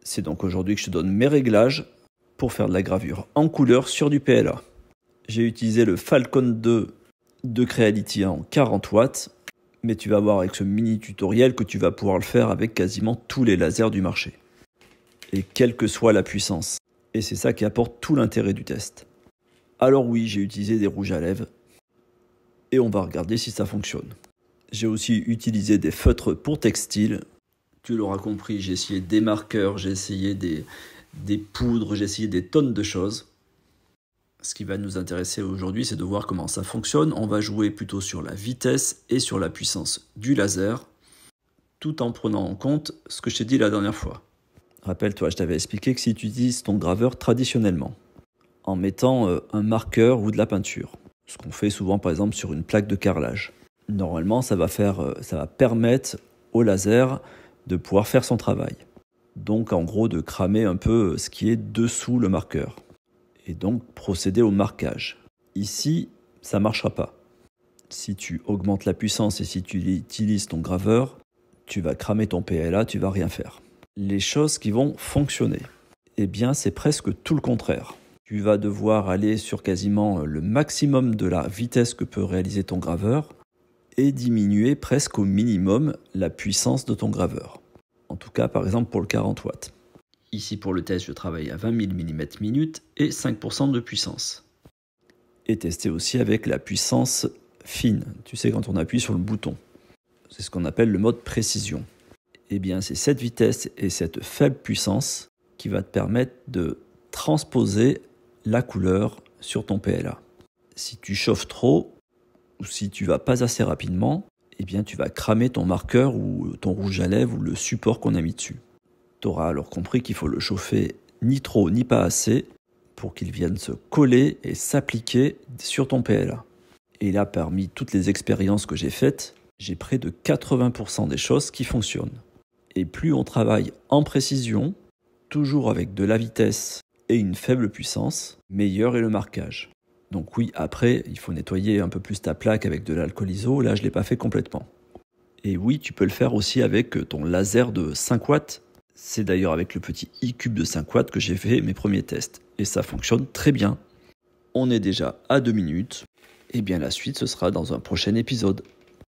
C'est donc aujourd'hui que je te donne mes réglages pour faire de la gravure en couleur sur du PLA. J'ai utilisé le Falcon 2 de Creality en 40 watts, mais tu vas voir avec ce mini tutoriel que tu vas pouvoir le faire avec quasiment tous les lasers du marché. Et quelle que soit la puissance. Et c'est ça qui apporte tout l'intérêt du test. Alors oui, j'ai utilisé des rouges à lèvres et on va regarder si ça fonctionne. J'ai aussi utilisé des feutres pour textile. Tu l'auras compris, j'ai essayé des marqueurs, j'ai essayé des poudres, j'ai essayé des tonnes de choses. Ce qui va nous intéresser aujourd'hui, c'est de voir comment ça fonctionne. On va jouer plutôt sur la vitesse et sur la puissance du laser, tout en prenant en compte ce que je t'ai dit la dernière fois. Rappelle-toi, je t'avais expliqué que si tu utilises ton graveur traditionnellement, en mettant un marqueur ou de la peinture, ce qu'on fait souvent par exemple sur une plaque de carrelage, normalement ça va permettre au laser de pouvoir faire son travail. Donc en gros de cramer un peu ce qui est dessous le marqueur. Et donc procéder au marquage. Ici, ça ne marchera pas. Si tu augmentes la puissance et si tu utilises ton graveur, tu vas cramer ton PLA, tu ne vas rien faire. Les choses qui vont fonctionner, eh bien c'est presque tout le contraire. Tu vas devoir aller sur quasiment le maximum de la vitesse que peut réaliser ton graveur et diminuer presque au minimum la puissance de ton graveur. En tout cas, par exemple pour le 40 watts. Ici pour le test, je travaille à 20 000 mm et 5% de puissance. Et tester aussi avec la puissance fine, tu sais quand on appuie sur le bouton. C'est ce qu'on appelle le mode précision. Eh bien c'est cette vitesse et cette faible puissance qui va te permettre de transposer la couleur sur ton PLA. Si tu chauffes trop ou si tu vas pas assez rapidement, eh bien tu vas cramer ton marqueur ou ton rouge à lèvres ou le support qu'on a mis dessus. Tu auras alors compris qu'il faut le chauffer ni trop ni pas assez pour qu'il vienne se coller et s'appliquer sur ton PLA. Et là, parmi toutes les expériences que j'ai faites, j'ai près de 80% des choses qui fonctionnent. Et plus on travaille en précision, toujours avec de la vitesse et une faible puissance, meilleur est le marquage. Donc oui, après, il faut nettoyer un peu plus ta plaque avec de l'alcool iso. Là, je ne l'ai pas fait complètement. Et oui, tu peux le faire aussi avec ton laser de 5 watts. C'est d'ailleurs avec le petit i-cube de 5 watts que j'ai fait mes premiers tests. Et ça fonctionne très bien. On est déjà à 2 minutes. Et bien la suite, ce sera dans un prochain épisode.